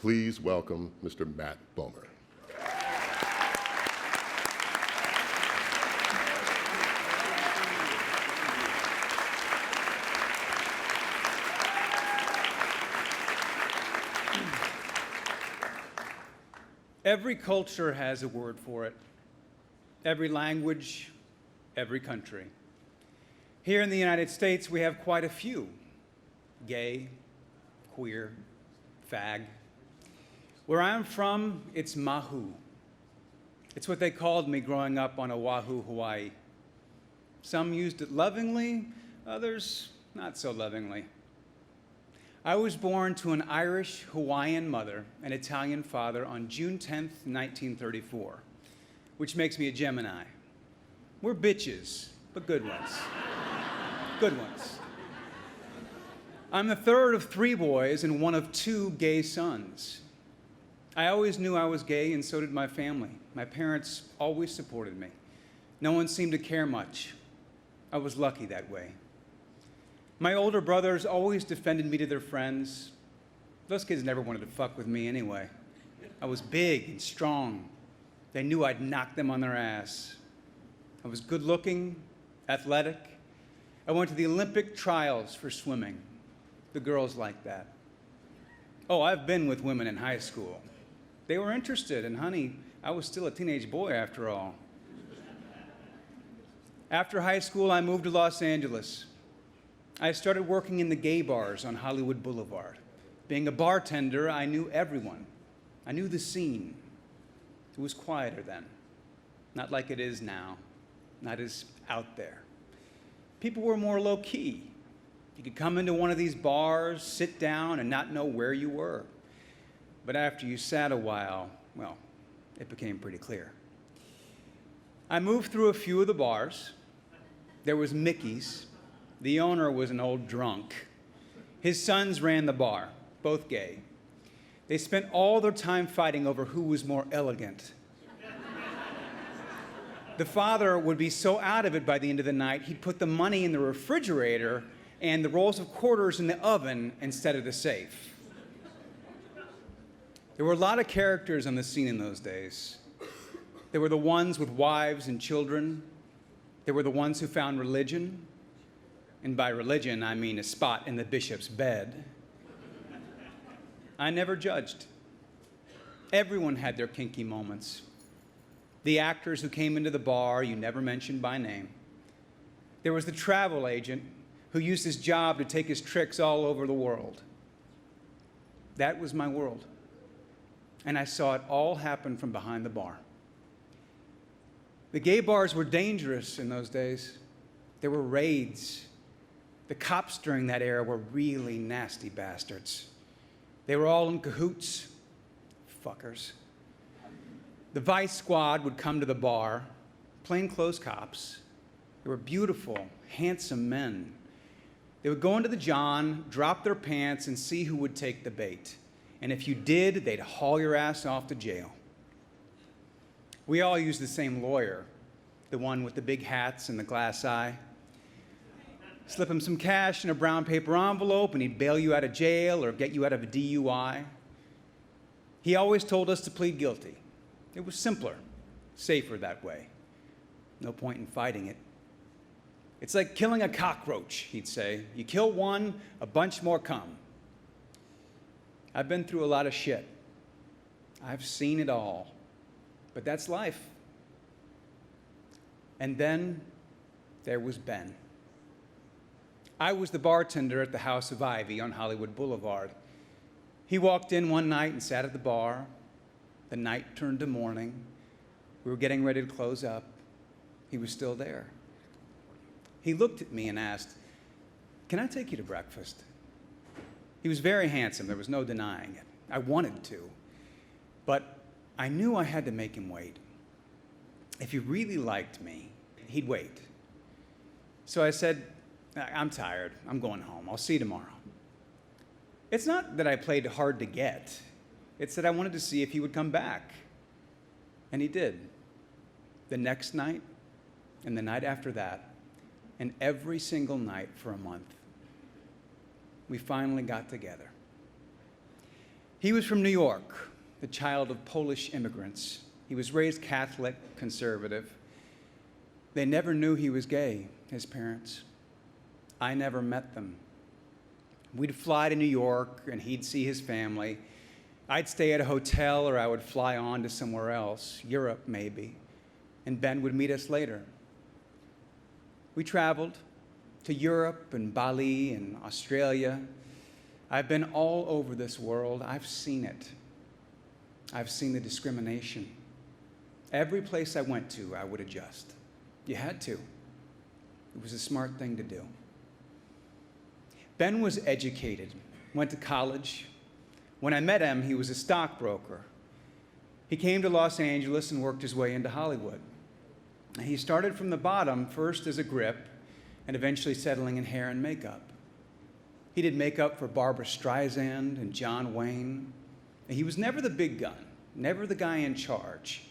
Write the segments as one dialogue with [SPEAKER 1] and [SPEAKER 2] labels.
[SPEAKER 1] Please welcome Mr. Matt Bomer.
[SPEAKER 2] Every culture has a word for it. Every language, every country. Here in the United States, we have quite a few. Gay, queer, fag. Where I'm from, it's mahu. It's what they called me growing up on Oahu, Hawaii. Some used it lovingly, others not so lovingly. I was born to an Irish Hawaiian mother and Italian father on June 10th, 1934, which makes me a Gemini. We're bitches, but good ones. Good ones. I'm the third of 3 boys and one of 2 gay sons. I always knew I was gay, and so did my family. My parents always supported me. No one seemed to care much. I was lucky that way. My older brothers always defended me to their friends. Those kids never wanted to fuck with me anyway. I was big and strong. They knew I'd knock them on their ass. I was good-looking, athletic. I went to the Olympic trials for swimming. The girls liked that. Oh, I've been with women in high school. They were interested, and honey, I was still a teenage boy after all. After high school, I moved to Los Angeles. I started working in the gay bars on Hollywood Boulevard. Being a bartender, I knew everyone. I knew the scene. It was quieter then, not like it is now, not as out there. People were more low-key. You could come into one of these bars, sit down, and not know where you were. But after you sat a while, well, it became pretty clear. I moved through a few of the bars. There was Mickey's. The owner was an old drunk. His sons ran the bar, both gay. They spent all their time fighting over who was more elegant. The father would be so out of it by the end of the night, he'd put the money in the refrigerator and the rolls of quarters in the oven instead of the safe. There were a lot of characters on the scene in those days. There were the ones with wives and children. There were the ones who found religion. And by religion, I mean a spot in the bishop's bed. I never judged. Everyone had their kinky moments. The actors who came into the bar you never mentioned by name. There was the travel agent who used his job to take his tricks all over the world. That was my world. And I saw it all happen from behind the bar. The gay bars were dangerous in those days. There were raids. The cops during that era were really nasty bastards. They were all in cahoots. Fuckers. The Vice Squad would come to the bar, plainclothes cops. They were beautiful, handsome men. They would go into the John, drop their pants, and see who would take the bait. And if you did, they'd haul your ass off to jail. We all used the same lawyer, the one with the big hats and the glass eye. Slip him some cash in a brown paper envelope, and he'd bail you out of jail or get you out of a DUI. He always told us to plead guilty. It was simpler, safer that way. No point in fighting it. It's like killing a cockroach, he'd say. You kill one, a bunch more come. I've been through a lot of shit. I've seen it all. But that's life. And then there was Ben. I was the bartender at the House of Ivy on Hollywood Boulevard. He walked in one night and sat at the bar. The night turned to morning. We were getting ready to close up. He was still there. He looked at me and asked, "Can I take you to breakfast?" He was very handsome. There was no denying it. I wanted to. But I knew I had to make him wait. If he really liked me, he'd wait. So I said, "I'm tired. I'm going home. I'll see you tomorrow." It's not that I played hard to get. It's that I wanted to see if he would come back. And he did. The next night, and the night after that, and every single night for a month. We finally got together. He was from New York, the child of Polish immigrants. He was raised Catholic, conservative. They never knew he was gay, his parents. I never met them. We'd fly to New York, and he'd see his family. I'd stay at a hotel, or I would fly on to somewhere else, Europe maybe, and Ben would meet us later. We traveled to Europe and Bali and Australia. I've been all over this world. I've seen it. I've seen the discrimination. Every place I went to, I would adjust. You had to. It was a smart thing to do. Ben was educated, went to college. When I met him, he was a stockbroker. He came to Los Angeles and worked his way into Hollywood. He started from the bottom, first as a grip, and eventually settling in hair and makeup. He did makeup for Barbra Streisand and John Wayne. And he was never the big gun, never the guy in charge.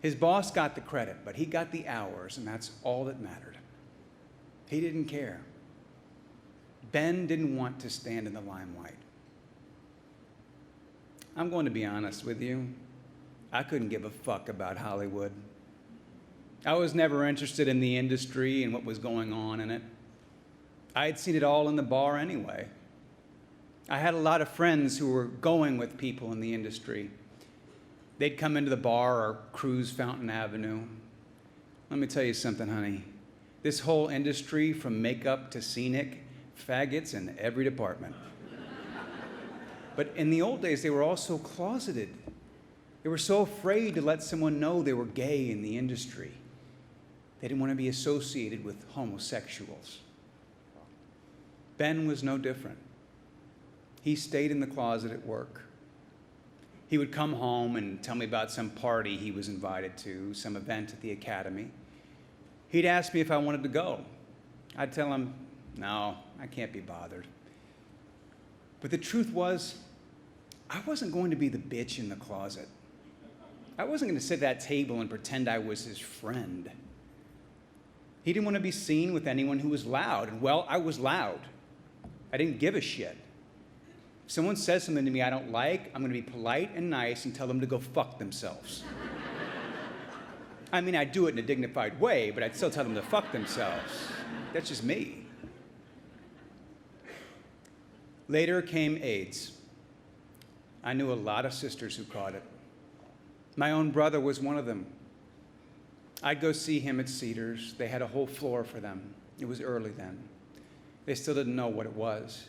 [SPEAKER 2] His boss got the credit, but he got the hours, and that's all that mattered. He didn't care. Ben didn't want to stand in the limelight. I'm going to be honest with you. I couldn't give a fuck about Hollywood. I was never interested in the industry and what was going on in it. I had seen it all in the bar anyway. I had a lot of friends who were going with people in the industry. They'd come into the bar or cruise Fountain Avenue. Let me tell you something, honey. This whole industry, from makeup to scenic, faggots in every department. But in the old days, they were all so closeted. They were so afraid to let someone know they were gay in the industry. They didn't want to be associated with homosexuals. Ben was no different. He stayed in the closet at work. He would come home and tell me about some party he was invited to, some event at the academy. He'd ask me if I wanted to go. I'd tell him, no, I can't be bothered. But the truth was, I wasn't going to be the bitch in the closet. I wasn't going to sit at that table and pretend I was his friend. He didn't want to be seen with anyone who was loud. And well, I was loud. I didn't give a shit. If someone says something to me I don't like, I'm going to be polite and nice and tell them to go fuck themselves. I mean, I'd do it in a dignified way, but I'd still tell them to fuck themselves. That's just me. Later came AIDS. I knew a lot of sisters who caught it. My own brother was one of them. I'd go see him at Cedars. They had a whole floor for them. It was early then. They still didn't know what it was.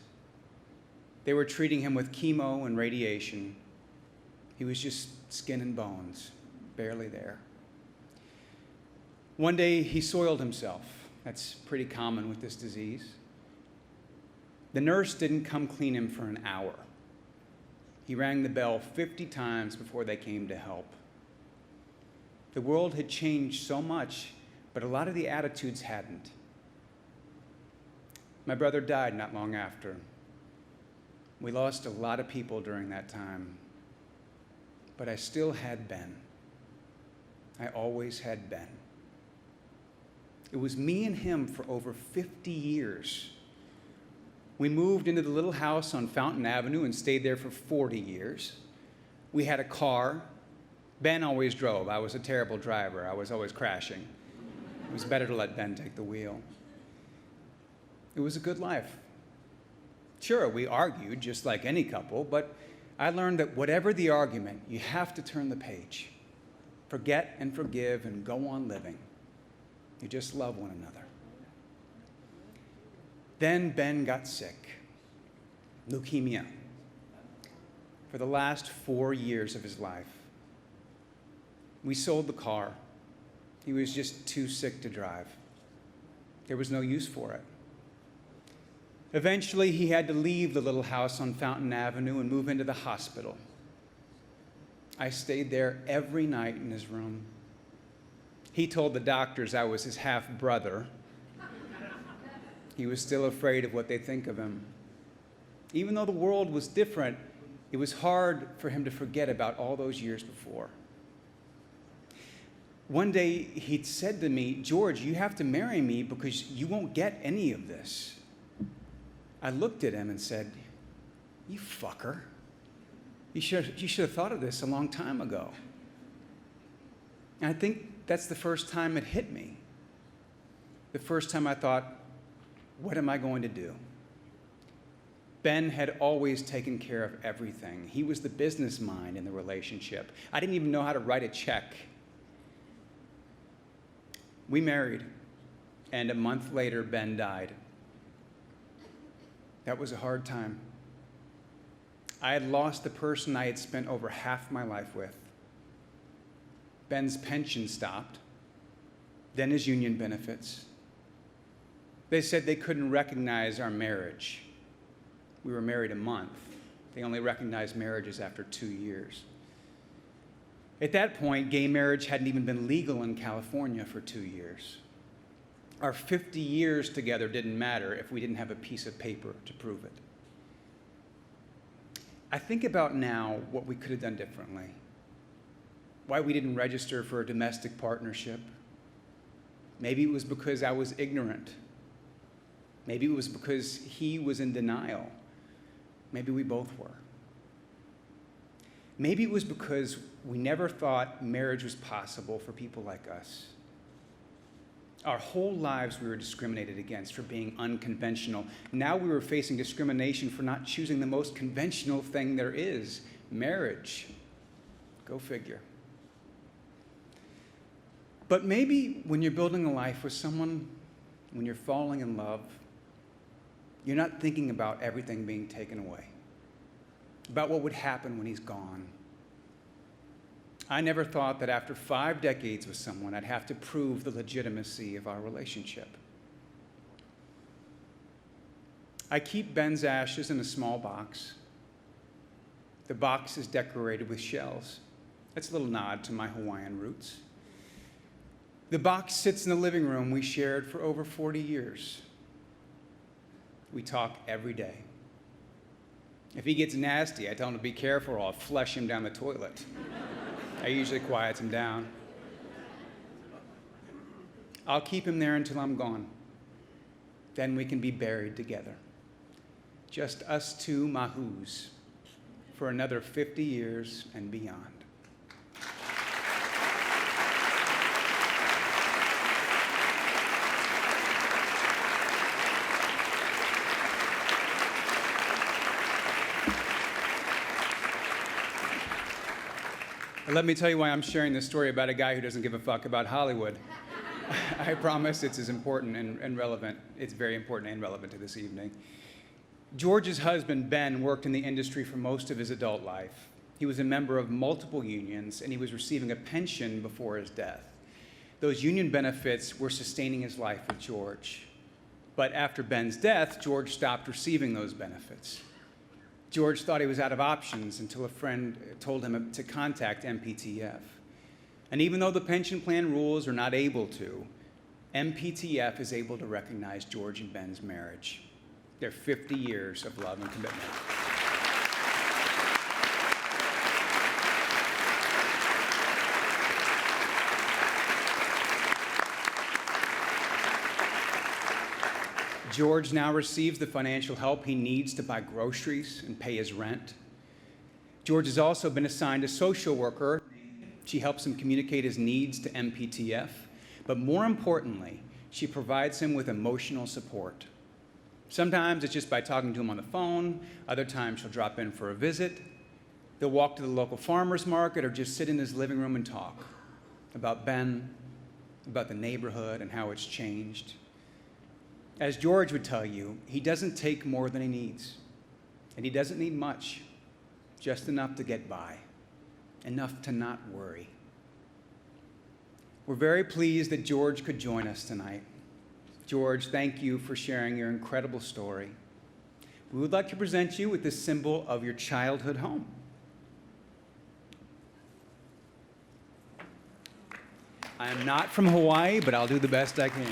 [SPEAKER 2] They were treating him with chemo and radiation. He was just skin and bones, barely there. One day, he soiled himself. That's pretty common with this disease. The nurse didn't come clean him for an hour. He rang the bell 50 times before they came to help. The world had changed so much, but a lot of the attitudes hadn't. My brother died not long after. We lost a lot of people during that time, but I still had Ben. I always had Ben. It was me and him for over 50 years. We moved into the little house on Fountain Avenue and stayed there for 40 years. We had a car. Ben always drove. I was a terrible driver. I was always crashing. It was better to let Ben take the wheel. It was a good life. Sure, we argued just like any couple, but I learned that whatever the argument, you have to turn the page. Forget and forgive and go on living. You just love one another. Then Ben got sick. Leukemia. For the last 4 years of his life. We sold the car. He was just too sick to drive. There was no use for it. Eventually, he had to leave the little house on Fountain Avenue and move into the hospital. I stayed there every night in his room. He told the doctors I was his half-brother. He was still afraid of what they think of him. Even though the world was different, it was hard for him to forget about all those years before. One day, he'd said to me, "George, you have to marry me because you won't get any of this." I looked at him and said, "You fucker. You should have thought of this a long time ago. And I think that's the first time it hit me. The first time I thought, what am I going to do? Ben had always taken care of everything. He was the business mind in the relationship. I didn't even know how to write a check. We married, and a month later, Ben died. That was a hard time. I had lost the person I had spent over half my life with. Ben's pension stopped, then his union benefits. They said they couldn't recognize our marriage. We were married a month. They only recognized marriages after 2 years. At that point, gay marriage hadn't even been legal in California for 2 years. Our 50 years together didn't matter if we didn't have a piece of paper to prove it. I think about now what we could have done differently. Why we didn't register for a domestic partnership. Maybe it was because I was ignorant. Maybe it was because he was in denial. Maybe we both were. Maybe it was because we never thought marriage was possible for people like us. Our whole lives we were discriminated against for being unconventional. Now we were facing discrimination for not choosing the most conventional thing there is, marriage. Go figure. But maybe when you're building a life with someone, when you're falling in love, you're not thinking about everything being taken away, about what would happen when he's gone. I never thought that after 5 decades with someone, I'd have to prove the legitimacy of our relationship. I keep Ben's ashes in a small box. The box is decorated with shells. That's a little nod to my Hawaiian roots. The box sits in the living room we shared for over 40 years. We talk every day. If he gets nasty, I tell him to be careful or I'll flush him down the toilet. I usually quiet him down. I'll keep him there until I'm gone. Then we can be buried together. Just us two mahoos for another 50 years and beyond. And let me tell you why I'm sharing this story about a guy who doesn't give a fuck about Hollywood. I promise it's as important and relevant. It's very important and relevant to this evening. George's husband, Ben, worked in the industry for most of his adult life. He was a member of multiple unions, and he was receiving a pension before his death. Those union benefits were sustaining his life with George. But after Ben's death, George stopped receiving those benefits. George thought he was out of options until a friend told him to contact MPTF. And even though the pension plan rules are not able to, MPTF is able to recognize George and Ben's marriage. Their 50 years of love and commitment. George now receives the financial help he needs to buy groceries and pay his rent. George has also been assigned a social worker. She helps him communicate his needs to MPTF, but more importantly, she provides him with emotional support. Sometimes it's just by talking to him on the phone. Other times she'll drop in for a visit. They'll walk to the local farmer's market or just sit in his living room and talk about Ben, about the neighborhood and how it's changed. As George would tell you, he doesn't take more than he needs. And he doesn't need much, just enough to get by, enough to not worry. We're very pleased that George could join us tonight. George, thank you for sharing your incredible story. We would like to present you with this symbol of your childhood home. I am not from Hawaii, but I'll do the best I can.